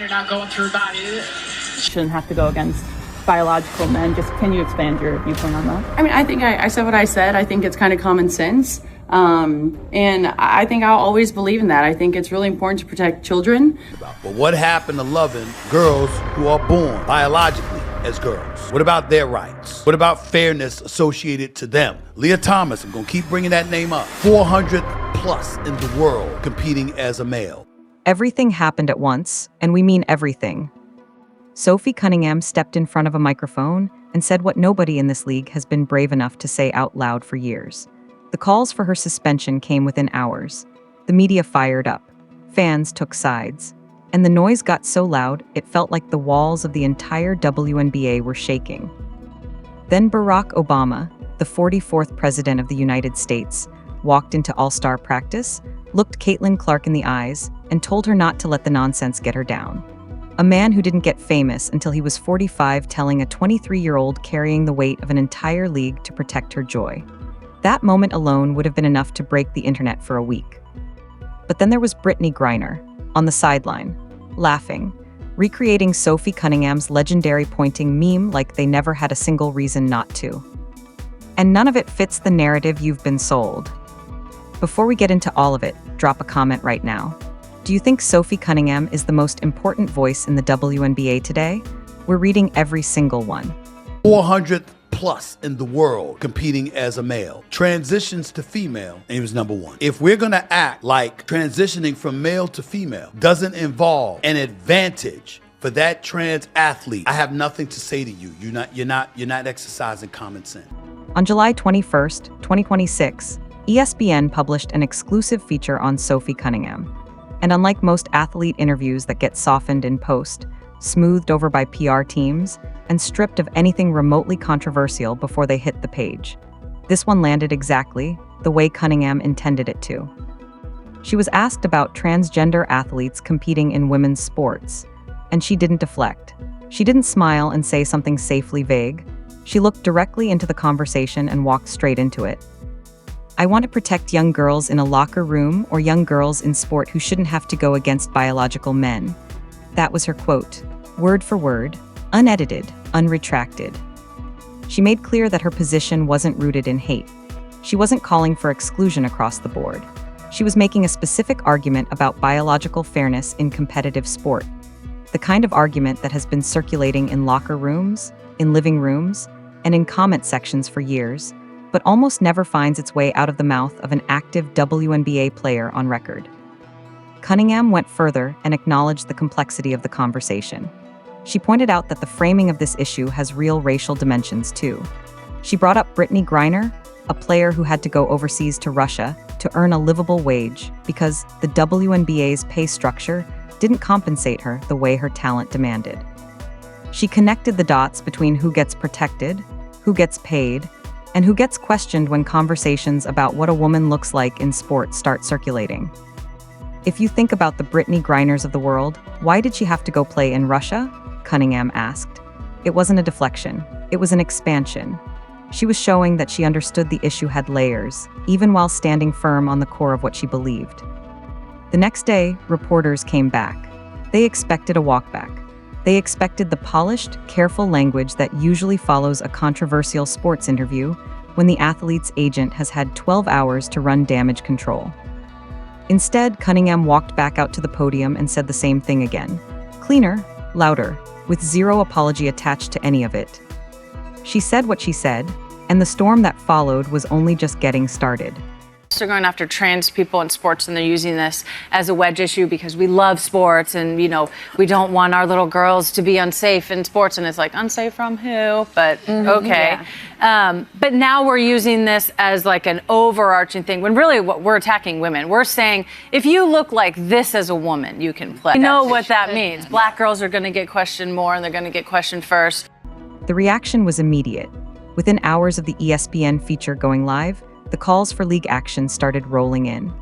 you're not going through that either. Shouldn't have to go against biological men. Just can you expand your viewpoint on that? I mean, I think I said what I said. I think it's kind of common sense. And I think I'll always believe in that. I think it's really important to protect children. But what happened to loving girls who are born biologically as girls? What about their rights? What about fairness associated to them? Leah Thomas, I'm gonna keep bringing that name up. 400 plus in the world competing as a male. Everything happened at once, and we mean everything. Sophie Cunningham stepped in front of a microphone and said what nobody in this league has been brave enough to say out loud for years. The calls for her suspension came within hours. The media fired up. Fans took sides. And the noise got so loud, it felt like the walls of the entire WNBA were shaking. Then Barack Obama, the 44th President of the United States, walked into All-Star practice, looked Caitlyn Clark in the eyes, and told her not to let the nonsense get her down. A man who didn't get famous until he was 45 telling a 23-year-old carrying the weight of an entire league to protect her joy. That moment alone would have been enough to break the internet for a week. But then there was Britney Griner, on the sideline, laughing, recreating Sophie Cunningham's legendary pointing meme like they never had a single reason not to. And none of it fits the narrative you've been sold. Before we get into all of it, drop a comment right now. Do you think Sophie Cunningham is the most important voice in the WNBA today? We're reading every single one. 400 plus in the world competing as a male. Transitions to female, and he was number one. If we're gonna act like transitioning from male to female doesn't involve an advantage for that trans athlete, I have nothing to say to you. You're not exercising common sense. On July 21st, 2026, ESPN published an exclusive feature on Sophie Cunningham. And unlike most athlete interviews that get softened in post, smoothed over by PR teams, and stripped of anything remotely controversial before they hit the page, this one landed exactly the way Cunningham intended it to. She was asked about transgender athletes competing in women's sports, and she didn't deflect. She didn't smile and say something safely vague. She looked directly into the conversation and walked straight into it. I want to protect young girls in a locker room or young girls in sport who shouldn't have to go against biological men. That was her quote, word for word, unedited, unretracted. She made clear that her position wasn't rooted in hate. She wasn't calling for exclusion across the board. She was making a specific argument about biological fairness in competitive sport, the kind of argument that has been circulating in locker rooms, in living rooms, and in comment sections for years, but almost never finds its way out of the mouth of an active WNBA player on record. Cunningham went further and acknowledged the complexity of the conversation. She pointed out that the framing of this issue has real racial dimensions too. She brought up Britney Griner, a player who had to go overseas to Russia to earn a livable wage because the WNBA's pay structure didn't compensate her the way her talent demanded. She connected the dots between who gets protected, who gets paid, and who gets questioned when conversations about what a woman looks like in sport start circulating. If you think about the Britney Griners of the world, why did she have to go play in Russia? Cunningham asked. It wasn't a deflection, it was an expansion. She was showing that she understood the issue had layers, even while standing firm on the core of what she believed. The next day, reporters came back. They expected a walkback. They expected the polished, careful language that usually follows a controversial sports interview when the athlete's agent has had 12 hours to run damage control. Instead, Cunningham walked back out to the podium and said the same thing again. Cleaner, louder, with zero apology attached to any of it. She said what she said, and the storm that followed was only just getting started. They're going after trans people in sports, and they're using this as a wedge issue because we love sports and, we don't want our little girls to be unsafe in sports. And it's like, unsafe from who? But okay. Yeah. But now we're using this as like an overarching thing when really what we're attacking women. We're saying, if you look like this as a woman, you can play. You know what that means. Black girls are going to get questioned more, and they're going to get questioned first. The reaction was immediate. Within hours of the ESPN feature going live, the calls for league action started rolling in.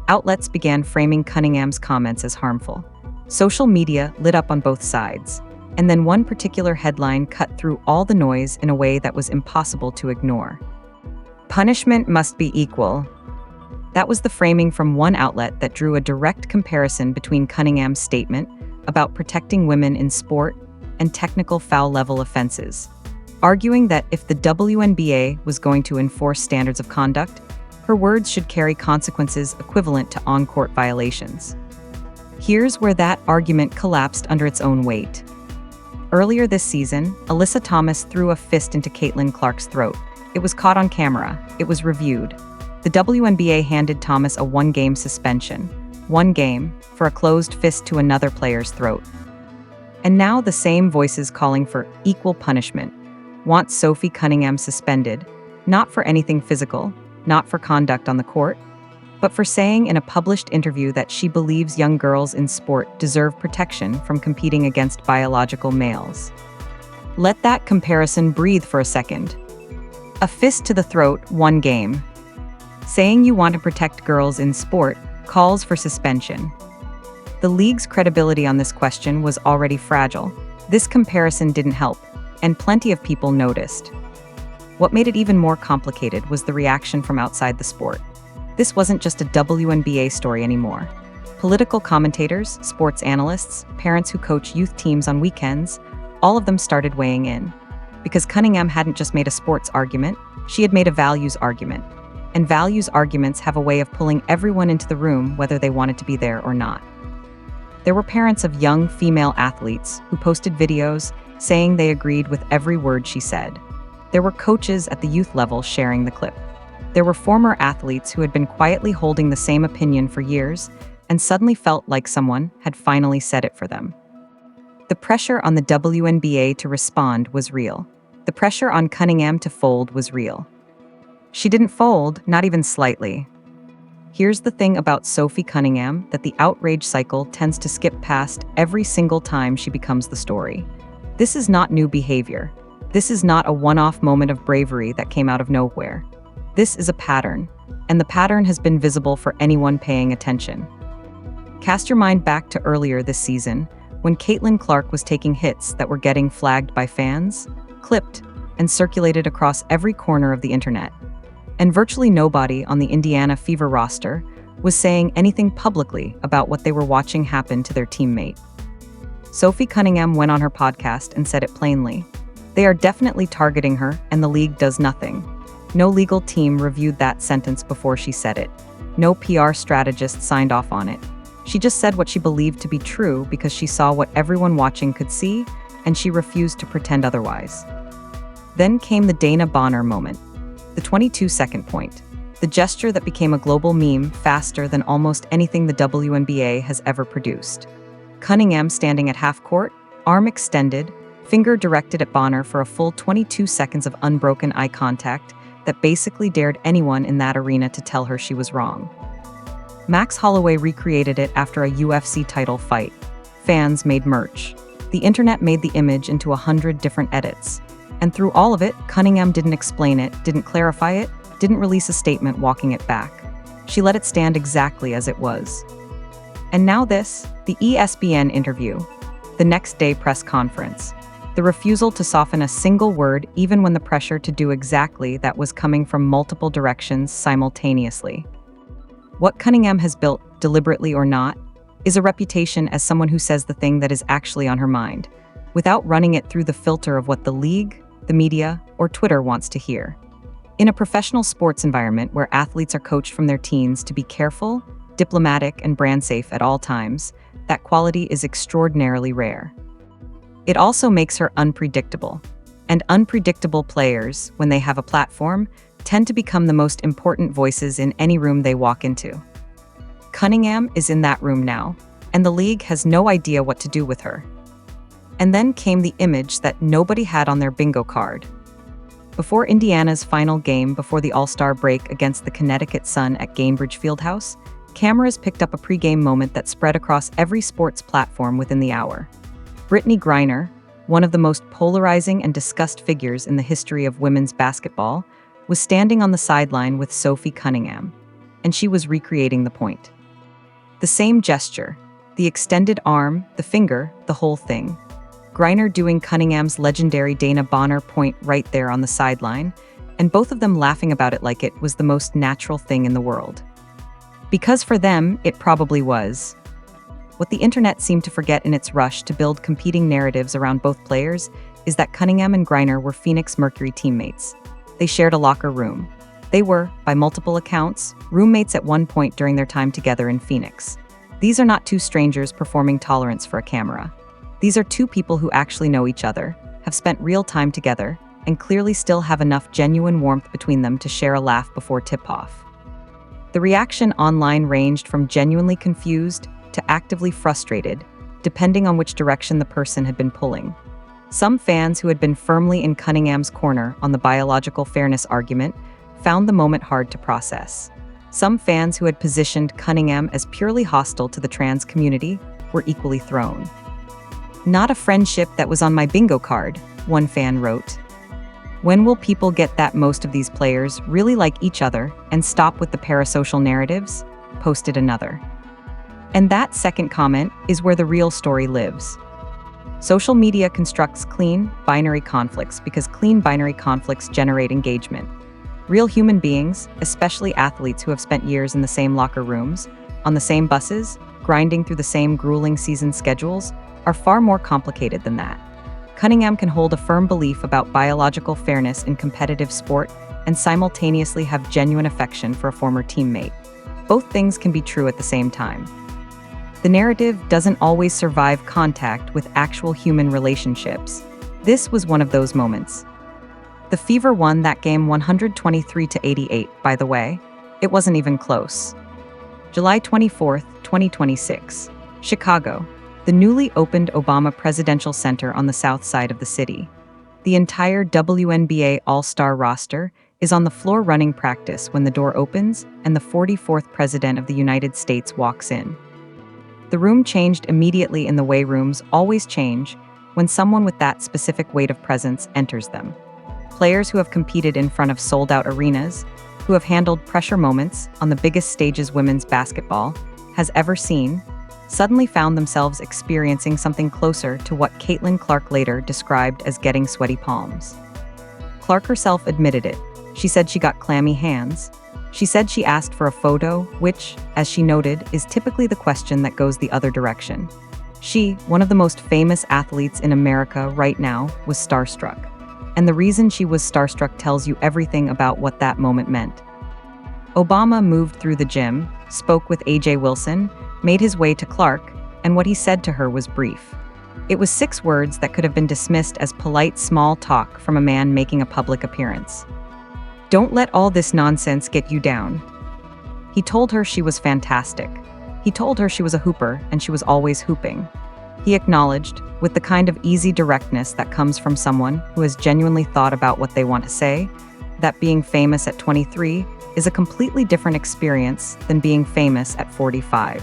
Outlets began framing Cunningham's comments as harmful. Social media lit up on both sides, and then one particular headline cut through all the noise in a way that was impossible to ignore. Punishment must be equal. That was the framing from one outlet that drew a direct comparison between Cunningham's statement, about protecting women in sport and technical foul-level offenses, arguing that if the WNBA was going to enforce standards of conduct, her words should carry consequences equivalent to on-court violations. Here's where that argument collapsed under its own weight. Earlier this season, Alyssa Thomas threw a fist into Caitlyn Clark's throat. It was caught on camera. It was reviewed. The WNBA handed Thomas a one-game suspension. 1 game for a closed fist to another player's throat. And now the same voices calling for equal punishment want Sophie Cunningham suspended, not for anything physical, not for conduct on the court, but for saying in a published interview that she believes young girls in sport deserve protection from competing against biological males. Let that comparison breathe for a second. A fist to the throat, 1 game. Saying you want to protect girls in sport calls for suspension. The league's credibility on this question was already fragile. This comparison didn't help, and plenty of people noticed. What made it even more complicated was the reaction from outside the sport. This wasn't just a WNBA story anymore. Political commentators, sports analysts, parents who coach youth teams on weekends, all of them started weighing in. Because Cunningham hadn't just made a sports argument, she had made a values argument. And values arguments have a way of pulling everyone into the room whether they wanted to be there or not. There were parents of young female athletes who posted videos saying they agreed with every word she said. There were coaches at the youth level sharing the clip. There were former athletes who had been quietly holding the same opinion for years and suddenly felt like someone had finally said it for them. The pressure on the WNBA to respond was real. The pressure on Cunningham to fold was real. She didn't fold, not even slightly. Here's the thing about Sophie Cunningham that the outrage cycle tends to skip past every single time she becomes the story. This is not new behavior. This is not a one-off moment of bravery that came out of nowhere. This is a pattern, and the pattern has been visible for anyone paying attention. Cast your mind back to earlier this season, when Caitlyn Clark was taking hits that were getting flagged by fans, clipped, and circulated across every corner of the internet. And virtually nobody on the Indiana Fever roster was saying anything publicly about what they were watching happen to their teammate. Sophie Cunningham went on her podcast and said it plainly. They are definitely targeting her, and the league does nothing. No legal team reviewed that sentence before she said it. No PR strategist signed off on it. She just said what she believed to be true because she saw what everyone watching could see, and she refused to pretend otherwise. Then came the Dana Bonner moment. The 22-second point. The gesture that became a global meme faster than almost anything the WNBA has ever produced. Cunningham standing at half court, arm extended, finger directed at Bonner for a full 22 seconds of unbroken eye contact that basically dared anyone in that arena to tell her she was wrong. Max Holloway recreated it after a UFC title fight. Fans made merch. The internet made the image into 100 different edits. And through all of it, Cunningham didn't explain it, didn't clarify it, didn't release a statement walking it back. She let it stand exactly as it was. And now this, the ESPN interview, the next day press conference, the refusal to soften a single word even when the pressure to do exactly that was coming from multiple directions simultaneously. What Cunningham has built, deliberately or not, is a reputation as someone who says the thing that is actually on her mind, without running it through the filter of what the league, the media, or Twitter wants to hear. In a professional sports environment where athletes are coached from their teens to be careful, diplomatic, and brand safe at all times, that quality is extraordinarily rare. It also makes her unpredictable. And unpredictable players, when they have a platform, tend to become the most important voices in any room they walk into. Cunningham is in that room now, and the league has no idea what to do with her. And then came the image that nobody had on their bingo card. Before Indiana's final game before the All-Star break against the Connecticut Sun at Gainbridge Fieldhouse, cameras picked up a pregame moment that spread across every sports platform within the hour. Britney Griner, one of the most polarizing and discussed figures in the history of women's basketball, was standing on the sideline with Sophie Cunningham, and she was recreating the point. The same gesture, the extended arm, the finger, the whole thing. Griner doing Cunningham's legendary Dana Bonner point right there on the sideline, and both of them laughing about it like it was the most natural thing in the world. Because for them, it probably was. What the internet seemed to forget in its rush to build competing narratives around both players is that Cunningham and Griner were Phoenix Mercury teammates. They shared a locker room. They were, by multiple accounts, roommates at one point during their time together in Phoenix. These are not two strangers performing tolerance for a camera. These are two people who actually know each other, have spent real time together, and clearly still have enough genuine warmth between them to share a laugh before tip-off. The reaction online ranged from genuinely confused to actively frustrated, depending on which direction the person had been pulling. Some fans who had been firmly in Cunningham's corner on the biological fairness argument found the moment hard to process. Some fans who had positioned Cunningham as purely hostile to the trans community were equally thrown. "Not a friendship that was on my bingo card," one fan wrote. "When will people get that most of these players really like each other and stop with the parasocial narratives?" posted another. And that second comment is where the real story lives. Social media constructs clean, binary conflicts because clean binary conflicts generate engagement. Real human beings, especially athletes who have spent years in the same locker rooms, on the same buses, grinding through the same grueling season schedules, are far more complicated than that. Cunningham can hold a firm belief about biological fairness in competitive sport and simultaneously have genuine affection for a former teammate. Both things can be true at the same time. The narrative doesn't always survive contact with actual human relationships. This was one of those moments. The Fever won that game 123-88, by the way. It wasn't even close. July 24, 2026. Chicago. The newly opened Obama Presidential Center on the south side of the city. The entire WNBA All-Star roster is on the floor running practice when the door opens and the 44th President of the United States walks in. The room changed immediately in the way rooms always change when someone with that specific weight of presence enters them. Players who have competed in front of sold-out arenas, who have handled pressure moments on the biggest stages women's basketball has ever seen, suddenly found themselves experiencing something closer to what Caitlyn Clark later described as getting sweaty palms. Clark herself admitted it. She said she got clammy hands. She said she asked for a photo, which, as she noted, is typically the question that goes the other direction. She, one of the most famous athletes in America right now, was starstruck. And the reason she was starstruck tells you everything about what that moment meant. Obama moved through the gym, spoke with A.J. Wilson, made his way to Clark, and what he said to her was brief. It was 6 words that could have been dismissed as polite small talk from a man making a public appearance. "Don't let all this nonsense get you down." He told her she was fantastic. He told her she was a hooper and she was always hooping. He acknowledged, with the kind of easy directness that comes from someone who has genuinely thought about what they want to say, that being famous at 23 is a completely different experience than being famous at 45.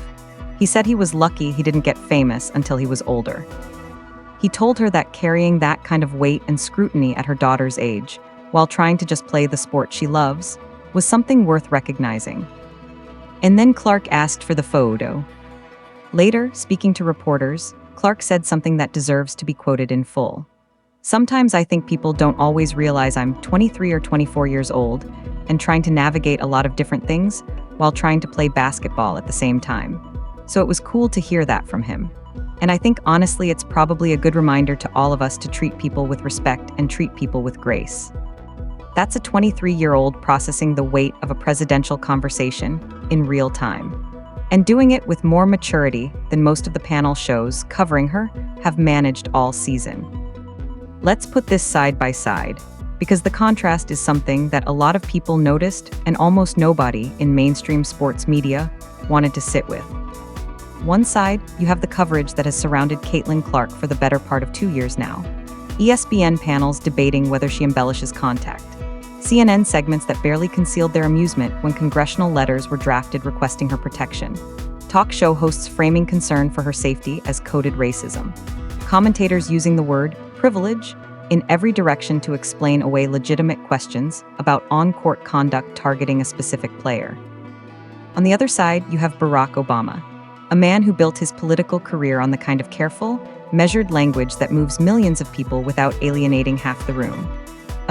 He said he was lucky he didn't get famous until he was older. He told her that carrying that kind of weight and scrutiny at her daughter's age, while trying to just play the sport she loves, was something worth recognizing. And then Clark asked for the photo. Later, speaking to reporters, Clark said something that deserves to be quoted in full. "Sometimes I think people don't always realize I'm 23 or 24 years old and trying to navigate a lot of different things while trying to play basketball at the same time. So it was cool to hear that from him. And I think honestly it's probably a good reminder to all of us to treat people with respect and treat people with grace." That's a 23-year-old processing the weight of a presidential conversation in real time. And doing it with more maturity than most of the panel shows covering her have managed all season. Let's put this side by side, because the contrast is something that a lot of people noticed and almost nobody in mainstream sports media wanted to sit with. One side, you have the coverage that has surrounded Caitlyn Clark for the better part of 2 years now. ESPN panels debating whether she embellishes contact. CNN segments that barely concealed their amusement when congressional letters were drafted requesting her protection. Talk show hosts framing concern for her safety as coded racism. Commentators using the word privilege in every direction to explain away legitimate questions about on-court conduct targeting a specific player. On the other side, you have Barack Obama, a man who built his political career on the kind of careful, measured language that moves millions of people without alienating half the room.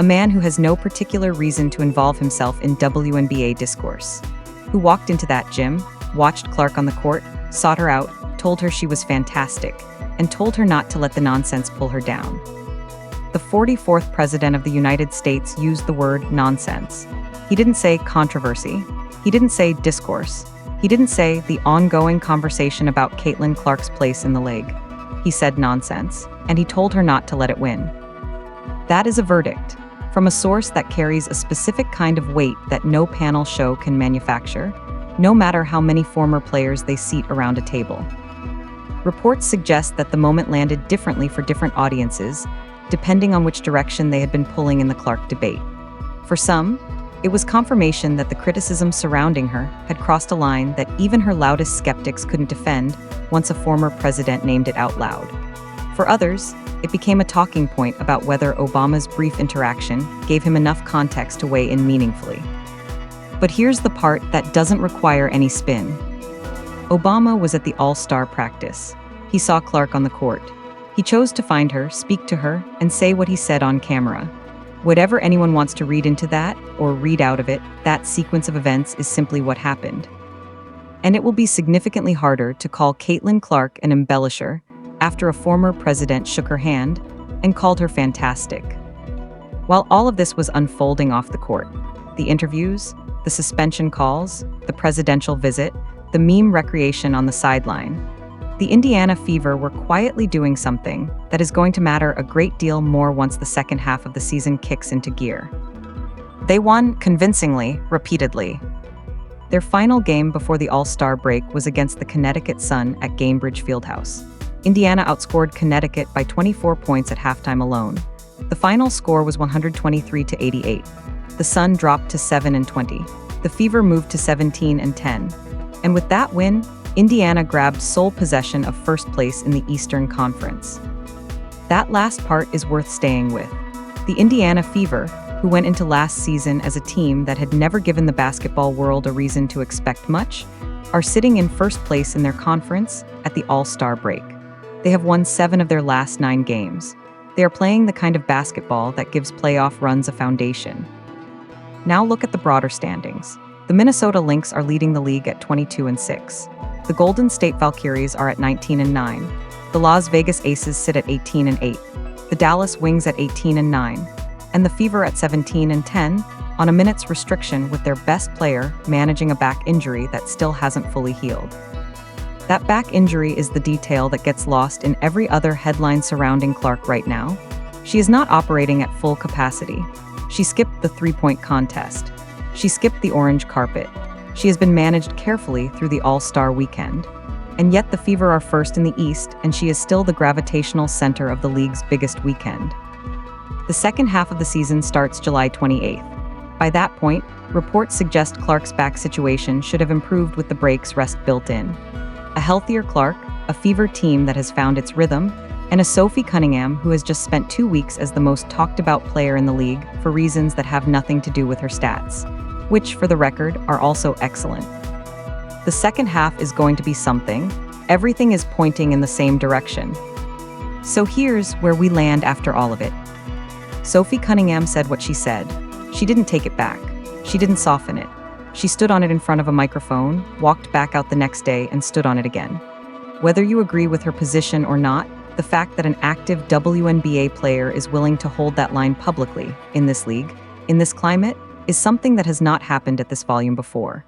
A man who has no particular reason to involve himself in WNBA discourse, who walked into that gym, watched Clark on the court, sought her out, told her she was fantastic, and told her not to let the nonsense pull her down. The 44th President of the United States used the word nonsense. He didn't say controversy. He didn't say discourse. He didn't say the ongoing conversation about Caitlyn Clark's place in the league. He said nonsense, and he told her not to let it win. That is a verdict from a source that carries a specific kind of weight that no panel show can manufacture, no matter how many former players they seat around a table. Reports suggest that the moment landed differently for different audiences, depending on which direction they had been pulling in the Clark debate. For some, it was confirmation that the criticism surrounding her had crossed a line that even her loudest skeptics couldn't defend once a former president named it out loud. For others, it became a talking point about whether Obama's brief interaction gave him enough context to weigh in meaningfully. But here's the part that doesn't require any spin. Obama was at the All-Star practice. He saw Clark on the court. He chose to find her, speak to her, and say what he said on camera. Whatever anyone wants to read into that, or read out of it, that sequence of events is simply what happened. And it will be significantly harder to call Caitlyn Clark an embellisher after a former president shook her hand and called her fantastic. While all of this was unfolding off the court, the interviews, the suspension calls, the presidential visit, the meme recreation on the sideline, the Indiana Fever were quietly doing something that is going to matter a great deal more once the second half of the season kicks into gear. They won convincingly, repeatedly. Their final game before the All-Star break was against the Connecticut Sun at Gainbridge Fieldhouse. Indiana outscored Connecticut by 24 points at halftime alone. The final score was 123-88. The Sun dropped to 7-20. The Fever moved to 17-10. And with that win, Indiana grabbed sole possession of first place in the Eastern Conference. That last part is worth staying with. The Indiana Fever, who went into last season as a team that had never given the basketball world a reason to expect much, are sitting in first place in their conference at the All-Star break. They have won 7 of their last 9 games. They are playing the kind of basketball that gives playoff runs a foundation. Now look at the broader standings. The Minnesota Lynx are leading the league at 22-6. The Golden State Valkyries are at 19-9. The Las Vegas Aces sit at 18-8. The Dallas Wings at 18-9. And the Fever at 17-10 on a minute's restriction, with their best player managing a back injury that still hasn't fully healed. That back injury is the detail that gets lost in every other headline surrounding Clark right now. She is not operating at full capacity. She skipped the three-point contest. She skipped the orange carpet. She has been managed carefully through the All-Star weekend. And yet the Fever are first in the East, and she is still the gravitational center of the league's biggest weekend. The second half of the season starts July 28th. By that point, reports suggest Clark's back situation should have improved with the break's rest built in. A healthier Clark, a Fever team that has found its rhythm, and a Sophie Cunningham who has just spent 2 weeks as the most talked-about player in the league for reasons that have nothing to do with her stats, which, for the record, are also excellent. The second half is going to be something. Everything is pointing in the same direction. So here's where we land after all of it. Sophie Cunningham said what she said. She didn't take it back. She didn't soften it. She stood on it in front of a microphone, walked back out the next day, and stood on it again. Whether you agree with her position or not, the fact that an active WNBA player is willing to hold that line publicly in this league, in this climate, is something that has not happened at this volume before.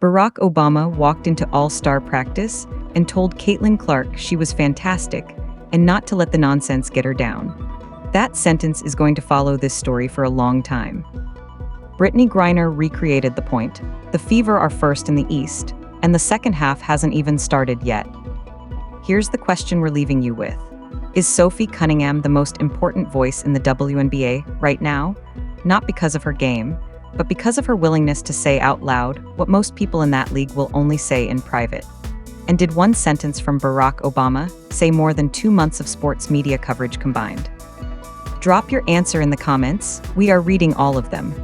Barack Obama walked into All-Star practice and told Caitlyn Clark she was fantastic and not to let the nonsense get her down. That sentence is going to follow this story for a long time. Britney Griner recreated the point. The Fever are first in the East, and the second half hasn't even started yet. Here's the question we're leaving you with. Is Sophie Cunningham the most important voice in the WNBA right now? Not because of her game, but because of her willingness to say out loud what most people in that league will only say in private. And did one sentence from Barack Obama say more than 2 months of sports media coverage combined? Drop your answer in the comments. We are reading all of them.